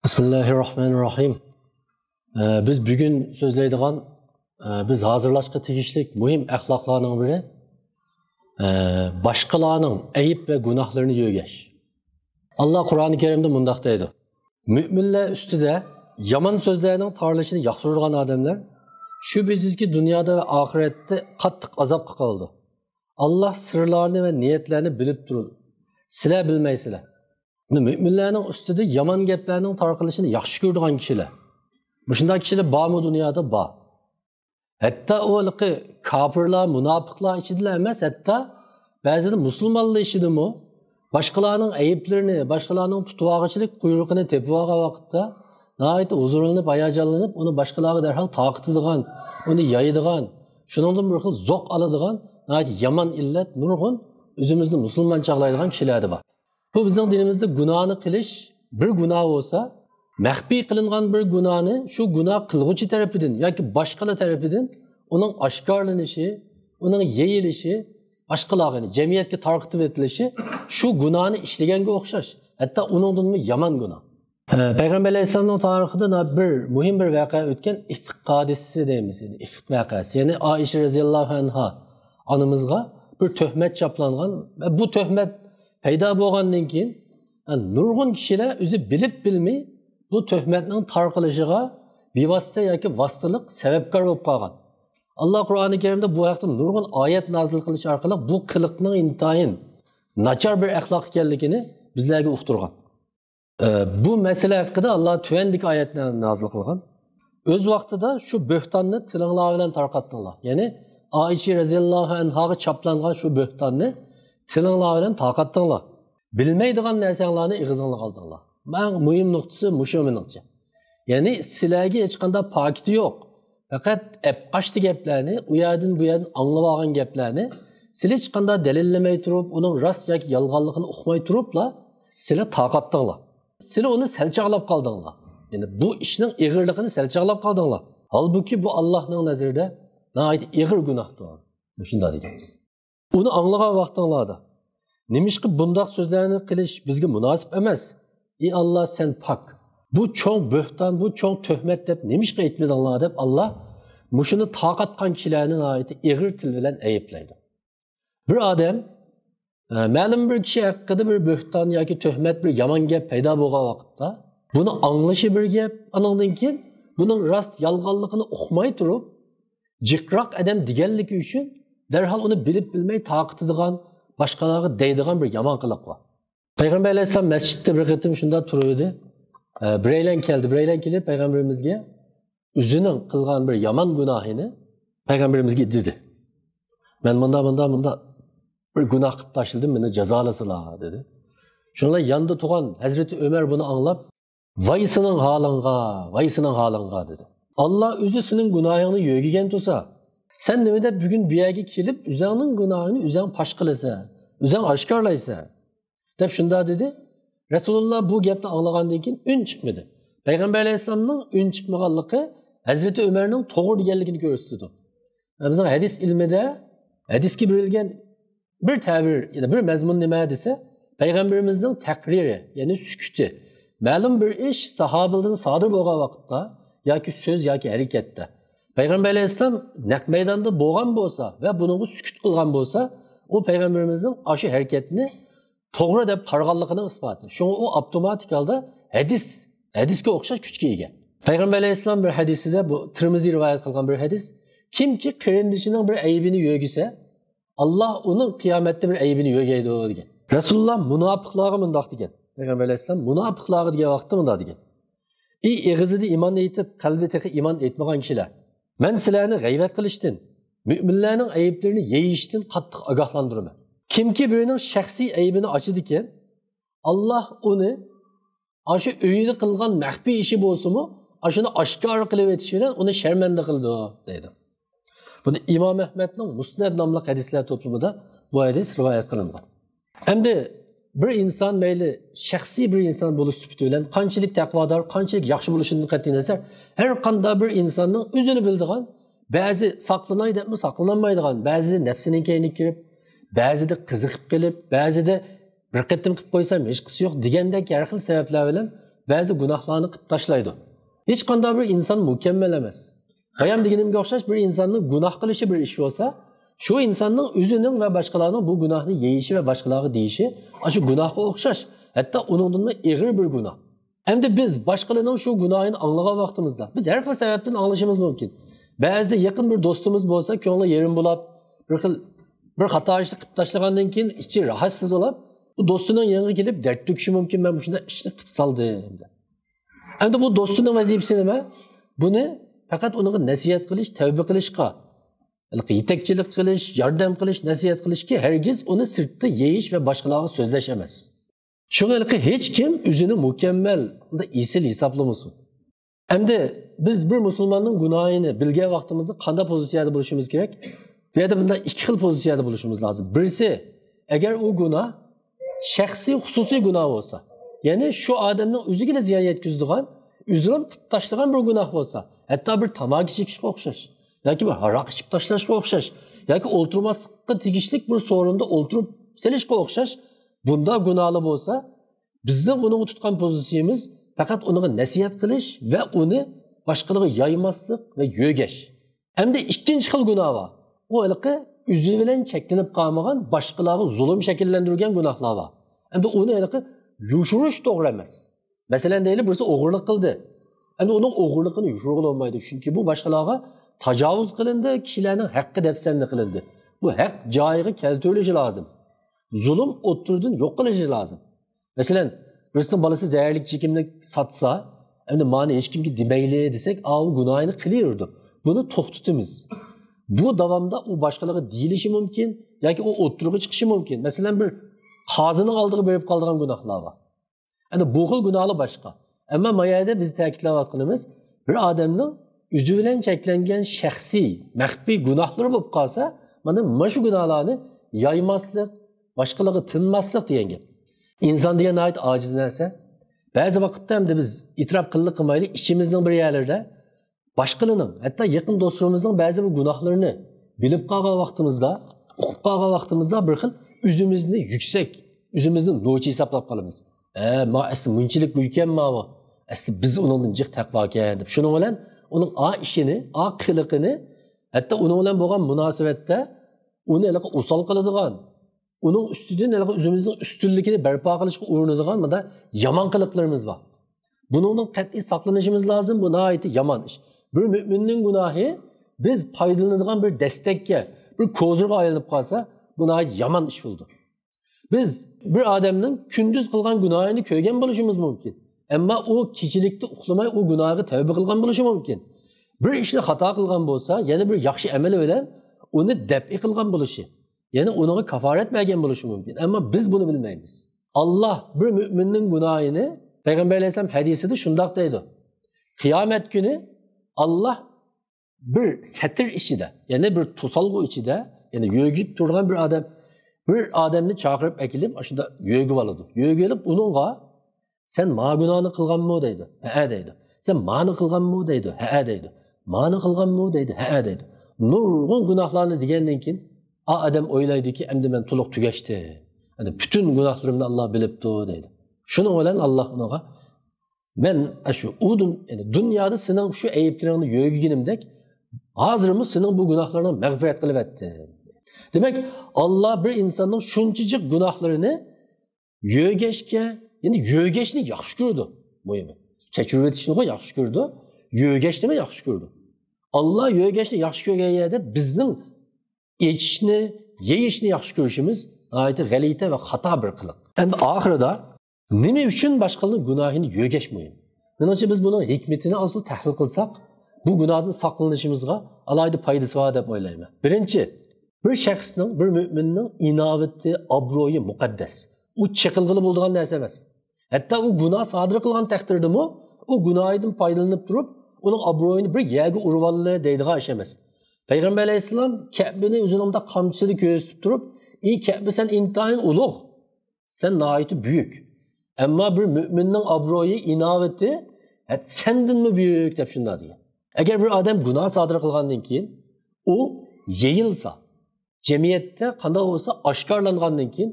Bismillahirrahmanirrahim. Biz bugün sözleydiğen, biz hazırlaşqa tegishlik muhim axloqlarning biri başqalarning ayib ve günahlarını yo'gash. Allah Qur'oni Karimda mundaq deydi. Müminlar ustida yomon so'zlarning tarilishini yoqtirgan odamlar shubhisizki dunyoda va oxiratda qattiq azobga qoldi. Allah sirlarini ve niyetlerini bilib turadi. Sizlar bilmaysizlar. Müminlerin üstüde yaman geplerinin tarqalışını yaxshi ko'radigan kishilar. Bu shunday kishilar bormi dunyoda bor. Hatta o'lqi kofirlar, munofiqlar ichida emas, hatta ba'zida musulmonlar ichidami boshqalarning ayiblarini, boshqalarning tutuvog'ichilik quyruqini tepib olgan vaqtda nihoyat huzurlanib, hayajonlanib, uni boshqalarga darhol taqitadigan, uni yayadigan, shuningdan bir xil zo'q oladigan, nihoyat yomon illat, nurg'un o'zimizni musulmon chaqlaydigan kishilar bor. Bu bizning dinimizde günahını qilish bir günah olsa, mahfiy qilingan bir günahni şu günah qilg'uchi tarafidan yoki boshqalar tarafidan uning oshkorlanishi, uning yeyilishi, boshqalarga jamiyatga tarqatib etilishi şu günahni ishlaganga o'xshash. Hatto uningdanmi yomon günah. Payg'ambar alayhisolamning tarixida bir muhim bir voqea o'tgan ifk hodisasi deymiz. İfk voqeasi. Ya'ni Aisha roziyallohu anha onamizga bir tuhmat chaplangan ve bu tuhmat paydo bo'lgandan keyin nurg'un kishilar o'zi bilib bilmay bu tuhmatning tarqalishiga bevosita yoki vositalik sababkor bo'lib qolgan. Alloh Qur'oni Karimda bu haqda nurg'un oyat nozil qilish orqali bu qiliqning intayin nachar bir axloq ekanligini bizlarga uqtirgan. Bu masala haqida Alloh tuvandik oyatlarni nozil qilgan. O'z vaqtida shu bo'htonni tilinglar bilan tarqatdinglar. Ya'ni Aisha roziyallohu anhoga chaplangan shu bo'htonni tilinglar bilan taqatdinglar. Bilmaydigan narsanglarni ig'izinglar qaldinglar. Men muhim nuqtasi mushu meningcha. Ya'ni sizlarga hech qanday pakiti yo'q. Faqat qashti gaplarni, u yerdan bu yerdan anglab olgan gaplarni sizlar hech qanday dalillamay turib, uning rost yoki yolg'onligini uqmay turibla sizlar taqatdinglar. Sizlar uni salchaqlab qaldinglar. Ya'ni bu ishning ig'irligini salchaqlab qaldinglar. Halbuki bu Allohning nazarida nihoyat ig'ir gunohdir. Shunday degan. Uni anglagan vaqtinglarda nimishqi bundaq so'zlarni qilish bizga munosib emas. Ey Allah sen pak. Bu cho'ng bo'hton, bu cho'ng tuhmat deb nimishqi aytmadinglar deb Allah mushuni taqatgan kishilarni nihoyat ig'ir til bilan ayiblaydi. Bir odam ma'lum bir kishi haqida bir bo'hton yoki tuhmat bir yomon gap paydo bo'lgan vaqtda buni anglashi bir gap, andan keyin buning rost yolg'onligini uqmay turib jiqroq odam deganligi uchun derhal onu bilip bilmey taqitadigan, başkalarga deydigan bir yomon qiliq var. Payg'ambar alayhisalom masjidda bir qitim shunda turuvdi. Biraylan keldi, biraylan kelib payg'ambarimizga o'zining qilgan bir yomon gunohini payg'ambarimizga dedi. Men bunda bir gunoh qilib tashladim, meni jazolasizlar dedi. Shunlar yanında turgan Hazreti Ömer bunu anlab, "Vay sening halingga" dedi. Allah o'zi sening gunohingni yo'gigan tursa, sen nimada bugün bir yerga kelib, o'zingning gunohini o'zing pash qilasa, o'zing oshkorlaysa, deb shunda dedi. Rasululloh bu gapni anglagandan keyin un chiqmadi. Payg'ambar alayhisolamning un chiqmaganligi Hazreti Ömerning to'g'ri deganligini ko'rsatdi. Bizning hadis ilmida hadisga berilgan bir ta'bir, ya'ni bir mazmun nima desa, payg'ambarimizning taqriri, ya'ni sukuti. Ma'lum bir ish sahobalardan sodir bo'lgan vaqtda yoki so'z yoki harakatda Peygamber Aleyhisselam naq meydanda bo'lgan bo'lsa ve bununla sükut qilgan bo'lsa, o Peygamberimizin aşı hareketini to'g'ri deb qarag'anligining isboti. Shunga o avtomatik holda hadisga o'xshash kuchga ega. Peygamber Aleyhisselam bir hadisida, bu Tirmizi rivayet qilgan bir hadis, kimki qarindishining bir aybini yo'gisa, Allah onun qiyomatda bir aybini yo'gaydi degan. Rasululloh munofiqlarga bundoq degan. Peygamber Aleyhisselam munofiqlarga degan vaqtda bundoq degan. Ig'izida iymon aytib, qalbida iymon etmagan kishilar men sizlarni g'ayvat qilishdan, müminlarning ayiblarini yeyishdan qattiq ogohlantirman. Kimki birining shaxsiy aybini ochadi ekan, Alloh uni o'sha uyida qilgan maxfiy ishi bo'lsa-mu, o'shani oshkor qilib etish bilan uni sharmanda qildi, deydi. Buni Imom Ahmadning Musnad nomli hadislar to'plamida bu hadis rivoyat qilingan. Endi bir inson mayli shaxsiy bir inson bo'lish sifati bilan qanchalik taqvodor, qanchalik yaxshi bo'lishidan qat'iy nazar, har qanday bir insonning o'zini bildigan, ba'zi saqlanay debmi saqlanolmaydigan, ba'zida nafsining kayni kirib, ba'zida qiziqib qilib, ba'zida bir qatim qilib qo'ysam hech qisi yo'q degandek har xil sabablar bilan ba'zi gunohlarni qilib tashlaydi. Hech qanday bir inson mukammal emas. Bayam deganimga o'xshash bir insonning gunoh qilishi bir ish bo'lsa, shu insonning o'zining va boshqalarning bu gunohni yeyishi va boshqalarga deyishi, shu gunohga o'xshash, hatto uningdan ig'ir bir gunoh. Endi biz boshqalarning shu gunohini anglagan vaqtimizda, biz har xil sababdan anglashimiz mumkin. Ba'zi yaqin bir do'stimiz bo'lsa, ko'ngli yerim bo'lib, bir xato ishni qilib tashlagandan keyin ichi rahatsiz bo'lib, bu do'stining yanına kelib dard to'kishi mumkin, men shunda ishni qilib saldim. Endi bu do'stining vazifasi nima? Buni faqat uning nasihat qilish, tavba qilishga, yetakchilik qilish, yordam qilish, nasihat qilishga, hargiz uni sirtda yeyish va boshqalarga so'zlash emas. Shunga hech kim o'zini mukammal unda isil hisoblamasin. Endi biz bir musulmonning gunohini bilgan vaqtimizda qanday pozitsiyada bo'lishimiz kerak? Bu yerda bunda ikki xil pozitsiyada bo'lishimiz lozim. Birisi, agar u gunoh shaxsiy, xususiy gunoh bo'lsa, ya'ni shu odamning o'ziga ziyon yetkazadigan, uzrib qilib tashlagan bir gunoh bo'lsa, hatto bir tamaki chekishga o'xshash, yoki bir aroq ichib tashlashga o'xshash, yoki o'ltirmaslikqa tegishlik bir so'rinda o'ltirib selishga o'xshash, bunda gunohli bo'lsa, bizning uning tutgan pozitsiyamiz faqat unga nasihat qilish va uni boshqalarga yaymaslik va yo'gash. Endi ikkinchi xil gunoh bor. U o'zi bilan cheklanib qolmagan, boshqalarga zulm shakllantirgan gunohlar bor. Endi uni yushirish to'g'ri emas. Masalan, deylik, birisi o'g'irlik qildi. Endi uning o'g'irligini yushirib olmaydi, chunki bu boshqalarga tajovuz qilindi, kishilarning haqqi dafsanda qilindi. Bu haq joyiga keltirilishi lozim. Zulm o'ttirdan yo'q qilishi lozim. Masalan, birisning bolasi zaharlik chekimlik satsa, endi mani hech kimga demayli desak, u gunohini qilaverdi. Buni to'xtatamiz. Bu davomda u boshqalarga deyilishi mumkin yoki u o'ttirga chiqishi mumkin. Masalan, bir qozining oldiga berib qolgan gunohlar bor. Endi bu xil gunohlar boshqa. Ammo mayada biz ta'kidlayotganimiz, bir odamning o'zi bilan cheklangan shaxsiy, maxfiy gunohlari bo'lib qolsa, mana shu gunohlarni yaymaslik, boshqalarga tinmaslik degan gap. İnsan degan ait ojiz narsa. Ba'zi vaqtda ham biz e'tirof qilmaylik, ichimizning bir yerlarida boshqalarning, hatto yaqin do'stlarimizning ba'zi bir gunohlarini bilib qolgan vaqtimizda, o'qib qolgan vaqtimizda bir xil o'zimizni yuksak, o'zimizni no'chi hisoblab qolamiz. Ma asli munchilik bu ekanmi? Asli biz uningdan jiq taqvo ekan deb. Shuning bilan uning ishini, qiliqini, hatto uning bilan bo'lgan munosabatda uni usal qiladigan, uning ustidan o'zimizning ustunligini barpo qilishga urinadigan mana yomon qiliqlarimiz bor. Buningdan qat'iy saqlanishimiz lozim. Bu nihoyatda yomon ish. Bir mo'minning gunohi biz foydalanadigan bir dastakka, bir ko'zirga aylanib qolsa, bu nihoyat yomon ish bo'ldi. Biz bir odamning kunduz qilgan gunohini ko'rgan bo'lishimiz mumkin. Ammo u kechilikda uxlamay u gunohiga tavba qilgan bo'lishi mumkin. Bir ishni xato qilgan bo'lsa, yana bir yaxshi amal bilan uni dab'i qilgan bo'lishi, ya'ni uninga kaforat bergan bo'lishi mumkin. Ammo biz buni bilmaymiz. Alloh bir mo'minning gunohini Payg'ambar alayhisalom hadisida shundoq deydi. Qiyomat kuni Alloh bir satr ichida, ya'ni bir to'solg'u ichida, ya'ni yo'gib turgan bir odamni chaqirib akilib, shunda yo'gib oladi. Yo'gib olib uningga sen ma gunohni qilganmi deydi. Ha deydi. Sen mani qilganmi deydi. Ha deydi. Mani qilganmi deydi. Ha deydi. Nurg'un gunohlarni degandan keyin adam o'ylaydiki, endi men to'liq tugashdi. Hani bütün gunohlarimni Alloh bilibdi deydi. Shuning bilan Alloh unga men shu dunyoda sening shu ayblaringni yo'g'igimdek, hozirmi sening bu gunohlaringni mag'firat qilib etdi. Demak, Alloh bir insonning shunchalik gunohlarini yo'g'ashga, ya'ni yo'g'ashni yaxshi ko'rdi. Muhimi. Kechirib etishni yaxshi ko'rdi, yo'g'ashni yaxshi ko'rdi. Alloh yo'g'ashni yaxshi ko'rgan yerda bizning echishni, yeyishni yaxshi ko'rishimiz g'oyatda g'alati va xato bir qiliq. Endi oxirida nima uchun boshqalarning gunohini yo'gash muhim? Menimcha biz buni hikmatini asli tahlil qilsak, bu gunohdan saqlanishimizga alohida foydasi bor deb o'ylayman. Birinchi, bir shaxsning, bir mo'minning inovati, obro'yi muqaddas. U cheqilg'ili bo'ladigan narsa emas. Hatto u gunoh sodir qilgan taqdirdami, u gunohidan foydalanib turib, uning obro'yini bir yerga urib oldi deydigan ish emas. Payg'ambar alayhissalom Ka'bani o'zingda qamchili ko'rsatib turib, "Ey Ka'ba, sen intayin ulug', sen nihoyatda buyuk. Ammo bir mo'minning obro'yi, inovati sendanmi buyuk" deb shunday degan. Agar bir odam gunoh sodir qilgandan keyin u yeyilsa, jamiyatda qanday bo'lsa oshkorlangandan keyin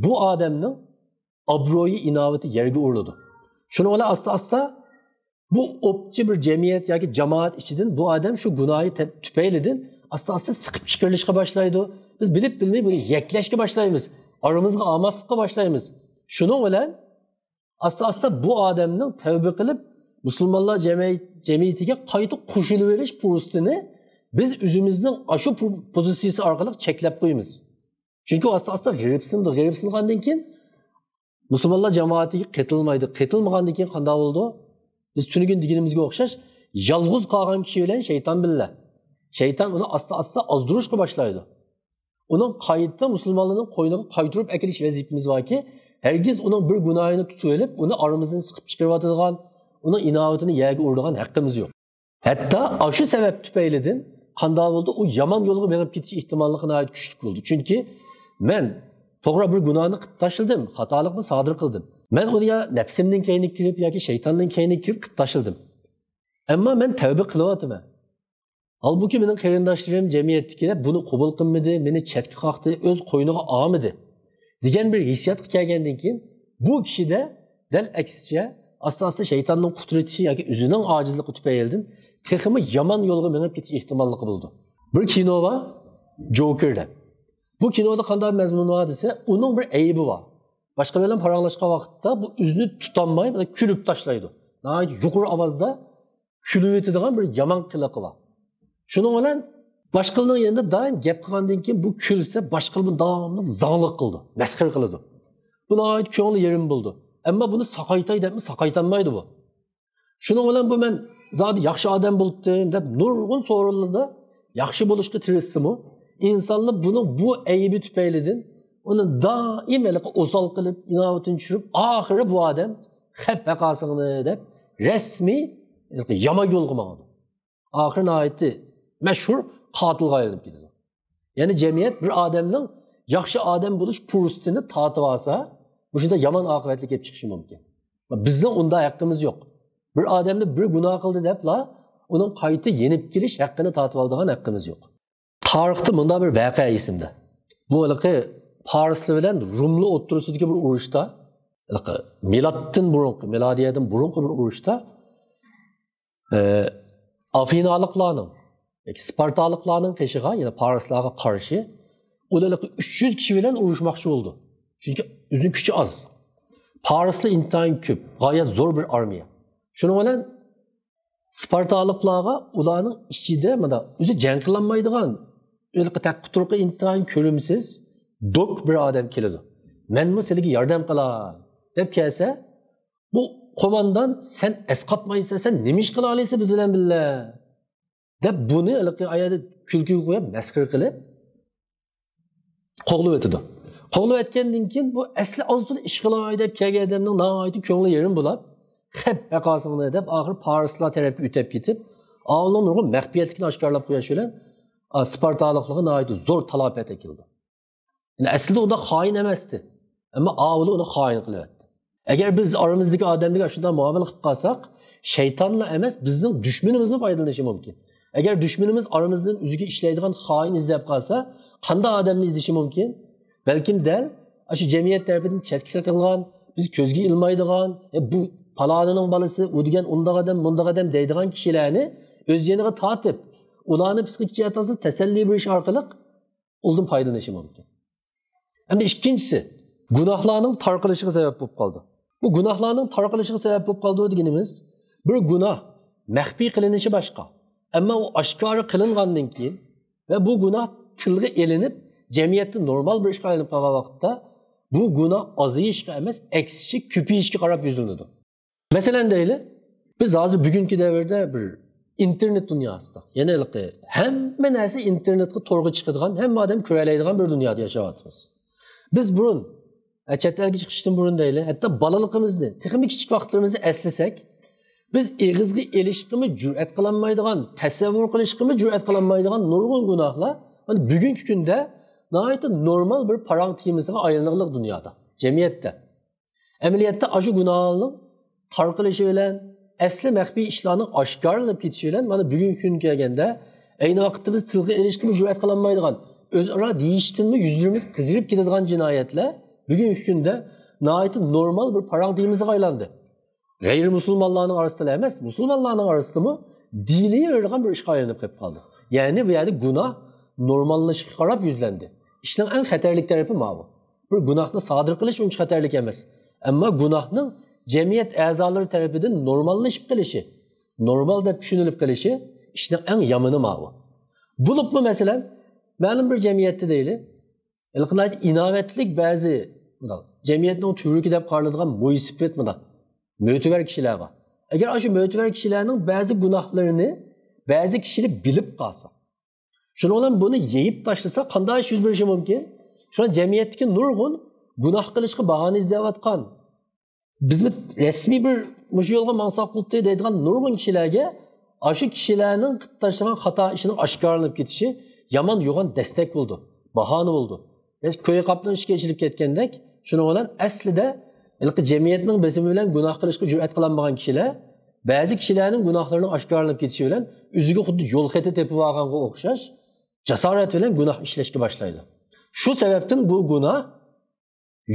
bu odamning obro'yi, inovati yerga uriladi. Shuni ola asta bu opçi bir cemiyet yoki jamoat ichidan bu odam shu gunohi tufaylidan asta siqib chiqarilishga boshlaydi. Biz bilib bilmay buni yaklashga boshlaymiz. Aramızga almaslikqa boshlaymiz. Shuni bilan asta bu odamning tavba qilib musulmonlar jamiyatiga qayta qo'shilib verish fursatini biz o'zimizning shu pozitsiyasi orqali cheklab qo'yamiz. Chunki asta g'iribsingandan keyin musulmonlar jamoatiga ketilmaydi. Ketilmagandan keyin qanday bo'ldi? Biz tunugun deganimizga o'xshash yolg'iz qolgan kishi bilan shayton billa. Shayton uni asta ozdurishga boshlaydi. Uning qayta musulmonlarning qo'yniga qaytirib akilish vazifamiz borki, hergiz uning bir gunohini tutib olib, uni aramizdan siqib chiqaradigan, uning inovatini yerga uradigan haqqimiz yo'q. Hatto shu sabab tufaylidan qanday bo'ldi? U yomon yo'lga menib ketish ehtimolliqi nihoyat kuchli bo'ldi. Chunki men to'g'ri bir gunohni qilib tashladim, xatolikni sodir qildim. Men uni ya nafsimning kayni kirib yoki shaytonning kayni kirib qilib tashladim. Ammo men tavba qilyapman. Halbuki mening qarindoshlarim jamiyatdagilar buni qabul qilmadi, meni chetga qoqdi, o'z qo'yniga olmadi degan bir hissiyotga kelgandan keyin bu kishida dal aksicha asta shaytonning qudratishi yoki o'zining ojizligi tufaylidan texmi yomon yo'lga menib ketish ehtimolligi bo'ldi. Bir kino var, Joker deb. Bu kinoda qanday mazmun var desa, uning bir aybi var. Başqa bilan paranglashgan vaqtda bu o'zini tutanmay, kulib tashlaydi. Nəhayət yuqori ovozda kulib etadigan bir yomon qiliqi var. Shuning bilan boshqalarning yanında doim gap qilgandan keyin bu kulsa, boshqalar buni davomli zanglik qildi, masxara qiladi. Bu nəhayət ko'ngli yerim bo'ldi. Ammo buni saqaytay debmi, saqaytanmaydi bu. Shuning bilan bu men zodi yaxshi odam bo'ldim deb nurg'un so'rinlarda yaxshi bo'lishga tirishsimi, insonlar buni bu aybi tufaylidan uni doim o'sal qilib, inovatini tushirib, oxiri bu odam xap vaqosini deb rasmiy yomon yo'lga bordi. Oxiri nihoyatda mashhur qotilga aylanib ketadi. Ya'ni jamiyat bir odamning yaxshi odam bo'lish fursatini tatib olsa, bu shunda yomon oqibatli kelib chiqishi mumkin. Bizning unda haqqimiz yo'q. Bir odamni bir gunoh qildi debla uning qayta yenib kelish haqqini tatib oladigan haqqimiz yo'q. Tarixda bunda bir voqea esimda. Bu Parisli bilan Rumli o'ttirisidagi bir urushda, milodiyadan burunqi bir urushda Afinaliklarning, Spartaliklarning qishiga, ya'ni Parislarga qarshi ular 300 kishi bilan urushmoqchi bo'ldi. Chunki o'zining kuchi oz. Parislar intayin ko'p, g'oyat zo'r bir armiya. Shuning bilan Spartaliklarga ularning ichida mana o'zi jang qilolmaydigan, o'lqa taqquturqi intayin ko'rimsiz dok bir odam keladi. Menmi sizga yordam qilay deb kelsa, bu qo'mondan sen esqatmaysan, sen nima ish qila olaysan biz bilan billa deb buni ayada kulkiga qo'yib, masxara qilib qo'g'lab o'tadi. Qo'g'lab o'tgandan keyin bu asli ozdir ish qilay deb kelgan odamning nihoyatda ko'ngli yerim bo'lib, xap vaqosini deb oxir Parislar tarafga o'tib ketib, avlon nurg'un maxfiyatlikni oshkorlab qo'yish bilan Spartaliklarga nihoyatda zo'r talafot ekildi. Yani aslida unda xoin emasdi. Ammo avli uni xoin qilyapti. Agar biz oramizdagi odamlarga shunday muomala qilib qolsak, shaytonlar emas, bizning dushmanimizdan foydalanishi mumkin. Agar dushmanimiz oramizdan o'ziga ishlaydigan xoin izlab qolsa, qanday odamni izlashi mumkin? Balkim dal shu jamiyat tarafidan chetga qilgan, biz ko'zga ilmaydigan, bu palonining bolasi, u degan undaq odam deydigan kishilarni o'z yeniga tortib, ularni psixik jihatdan tasalli berish orqali undan foydalanishi mumkin. Endi ikkinchisi, gunohlarning tarqalishiga sabab bo'lib qoldi. Bu gunohlarning tarqalishiga sabab bo'lib qoldi deganimiz, bir gunoh maxfiy qilinishi boshqa. Ammo u oshkora qilingandan keyin va bu gunoh tilga elinib, jamiyatda normal bir ishga aylanib qolgan vaqtda bu gunoh ozayishga emas, aksicha ko'payishga qarab yuzlanadi. Masalan deyli, biz hozir bugungi davrda bir internet dunyosida, ya'ni hamma narsa internetga to'g'ri chiqadigan, hamma odam ko'ra oladigan bir dunyoda yashayapmiz. Biz burun, chet elga chiqishdan burun deyli, hatto bolaligimizni, texnik kichik vaqtlarimizni eslasak, biz eg'izga elishqimi jur'at qilolmaydigan, tasavvur qilishqimi jur'at qilolmaydigan nurg'un gunohlar, mana bugungi kunda nihoyatda normal bir parang tiyimisiga aylanadigan dunyoda, jamiyatda. Amaliyotda shu gunohlarning tarqalishi bilan asli maxfiy ishlarning oshkorlanib ketishi bilan mana bugungi kun kelganda, ayni vaqtda biz tilga elishqimi jur'at qilolmaydigan, o'zaro deyishdanmi yuzlarimiz qizirib ketadigan jinoyatlar bugungi kunda nihoyatda normal bir parang tiyimisiga aylandi. Gayrimüslimlarning orasida emas, musulmonlarning orasida mı diliy o'rgan bir ishga aylanib qolib qoldi. Ya'ni bu yerda gunoh normallashishga qarab yuzlandi. İşning eng xatarlik tarafi mana bu. Bir gunohni sodir qilish uncha xatarlik emas. Ammo gunohning jamiyat a'zolari tarafidan normallashib qilishi, normal deb tushunilib qilishi ishning eng yomoni mana bu. Bulupmu masalan, ma'lum bir jamiyatda deyli, inovatlik ba'zi jamiyatning turiki deb qaraladigan mo'ysifet mana mo'tivar kishilar bor. Agar shu mo'tivar kishilarning ba'zi gunohlarini ba'zi kishilar bilib qolsa, shuni bilan buni yeyib tashlasa qanday ish yuz berishi mumkin? Shuna jamiyatdagi nurg'un gunoh qilishga bahona izlayotgan, bizni rasmiy bir mush yo'lga mansaq qildi deydigan nurg'un kishilarga shu kishilarning qilib tashlagan xato ishining oshkorlanib ketishi yomon yo'g'on destek bo'ldi, bahona bo'ldi. Biz ko'y qapdan ishga kechirib ketgandek, shuni bilan aslida jamiyatning besimi bilan gunoh qilishga jur'at qilolmagan kishilar ba'zi kishilarning gunohlarining oshkorlanib ketishi bilan o'ziga xuddi yo'l xati tepib olganga o'xshash jasorat bilan gunoh ishlashga boshlaydi. Shu sababdan bu gunoh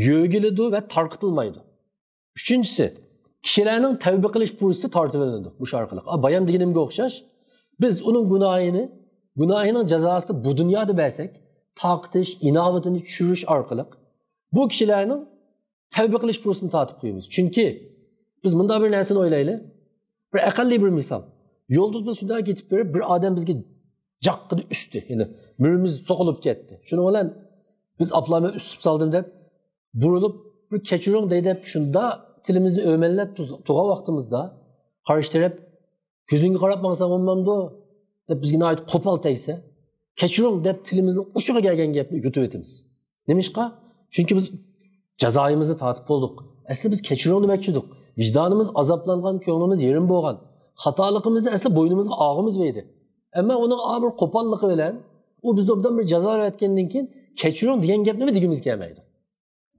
yo'giladi va tarqitilmaydi. Uchinchisi, kishilarning tavba qilish fursati tortib olinadi bu orqali. Bayam deganimga o'xshash, biz uning gunohining jazosini bu dunyoda bersak, taqtish, inovatini tushirish orqali bu kishilarning tavba qilish fursatini tortib qo'yamiz. Chunki biz bunday bir narsani o'ylaylik. Bir aqlli bir misol. Yo'lda biz shunday ketib berib, bir odam bizga jaqqidi üstü. Yani mürümüz sokulub ketdi. Şunu bilan biz aplama üstüp saldım deb burilib bir kechiring deydi, shunda tilimizni o'mallab tuğa vaqtimizda qarshi taraf ko'zingga qarab maqsam bo'lmamdi deb bizga aytib qo'pol tegsa, kechiring deb tilimizni uchiga kelgan gapni yutib etamiz. Nemishqa? Chunki biz jazoimizni tatib bo'ldik. Asli biz kechiring demoqchi edik. Vicdanımız azaplangan, ko'nglimiz yerim bo'lgan. Xatoligimizni asli bo'ynimizga og'imiz verdi. Ama onun bir qo'pollığı bilan u bizga obdan bir jazo etgandan keyin kechiring degan gap nima degimiz kelmaydi.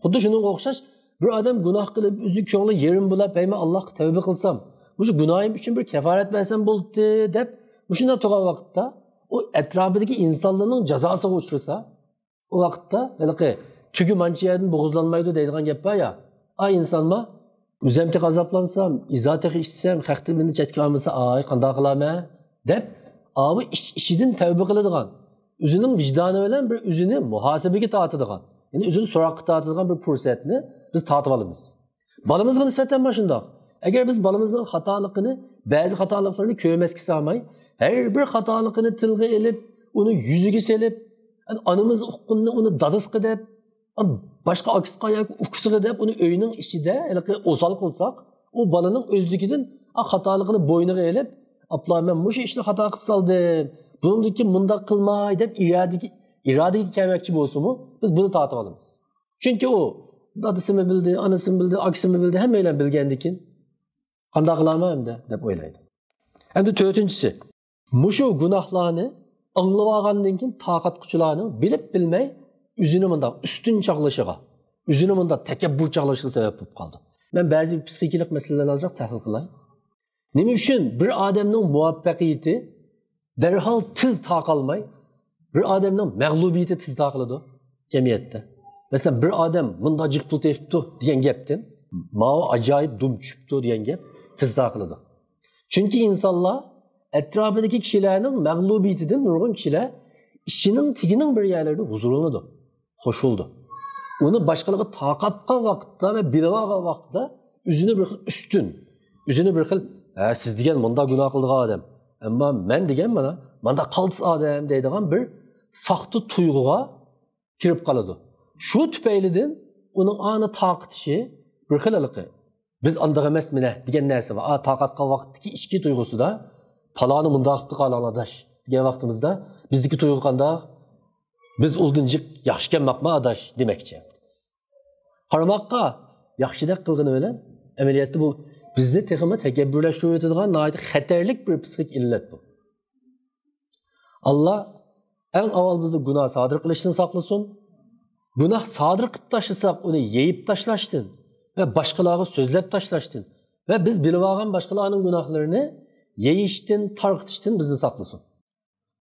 Xuddi shunga o'xshash bir odam gunoh qilib, o'zi ko'ngli yerim bo'lib, "Ey men Allohga tavba qilsam, bu gunohim uchun bir kafarat bersam bo'ldi" deb, shunda turgan vaqtda o atrofidagi insonlarning jazosiga uchrasa, o vaqtda balki tugi mancha yerdan bo'g'izlanmaydi deydigan gap bor ya. Ay insonma o'zimga azoplansam, izotiga ishsam, haqda meni chetga olmasa, "Ay, qanday qilaman?" deb abi işidin tövbe kılıdığan, üzünün vicdanı bilen bir üzünü muhasebeki dağıtıdığan, yani üzünü sorakı dağıtıdığan bir fırsatını biz dağıtıvalımız. Balımızın nispeten başında. Eğer biz balımızın hatalıkını, bazı hatalıklarını köymeski sağmayı, her bir hatalıkını tılgı elip, onu yüzüge selip, yani anımız hukkunu onu dadıskı dep, başka akıskı ayak ukusuğu dep, onu öyünün içinde ozal kılsak, o balının özlüküdün hatalıkını boynuna elip, "Abla ben bu işni xato qilib saldim. Buningki mundaq qilmay" deb irodagi kelmoqchi bo'lsa-mu, biz buni tortib olamiz. Chunki u dadasini bildi, anasini bildi, akasini bildi, hammalar bilgandikin qanday qilaman endi deb o'ylaydi. Endi to'rtinchisi, mushu gunohlarni anglab olgandan keyin taqat kuchilarning bilib bilmay o'zini mundaq ustun chaqlashiga, o'zini mundaq takabbur chaqlashiga sabab bo'lib qoldi. Men ba'zi psixikalik masalalarni ozroq tahlil qilay. Nima uchun bir odamning muvaffaqiyati darhol tiz taqalmay, bir odamning mag'lubiyati tiz taqiladi jamiyatda. Masalan, bir odam bunda jiq pul tepibdi degan gapdan, "Mao ajoyib dum tushibdi" degan gap tiz taqiladi. Chunki insonlar atrofidagi kishilarning mag'lubiyatidan nurg'un kishilar ichining tigining bir yerlarda huzurlanadi, qo'shildi. Uni boshqalarga taqatgan vaqtda va bilmagan vaqtida o'zini bir xil ustun, o'zini bir xil siz degan bunda gunoh qilgan odam, ammo men degan mana qaltis odam deydigan bir saxta tuyg'uga kirib qoladi. Shu tufaylidan uning ani taqitishi bir xilliqi. Biz andiq emas mena degan narsa va taqatgan vaqtdagi ichki tuyg'usida paloni mundaq qilib qoladish degan vaqtimizda bizdagi tuyg'u qanday? Biz uldinjiq yaxshi kelmoqma adash demoqchi. Qaramoqqa yaxshidek qilgani bilan amaliyotda bu bizni texmi takabburlashtirib o'tadigan nihoyat xatarlik bir psixik illat bu. Allah eng avval bizni gunoh sodir qilishdan saqlasin. Gunoh sodir qilib tashlasak, uni yeyib tashlashdan va boshqalarga so'zlab tashlashdan va biz bilib olgan boshqalarning gunohlarini yeyishdan, tarqitishdan bizni saqlasin.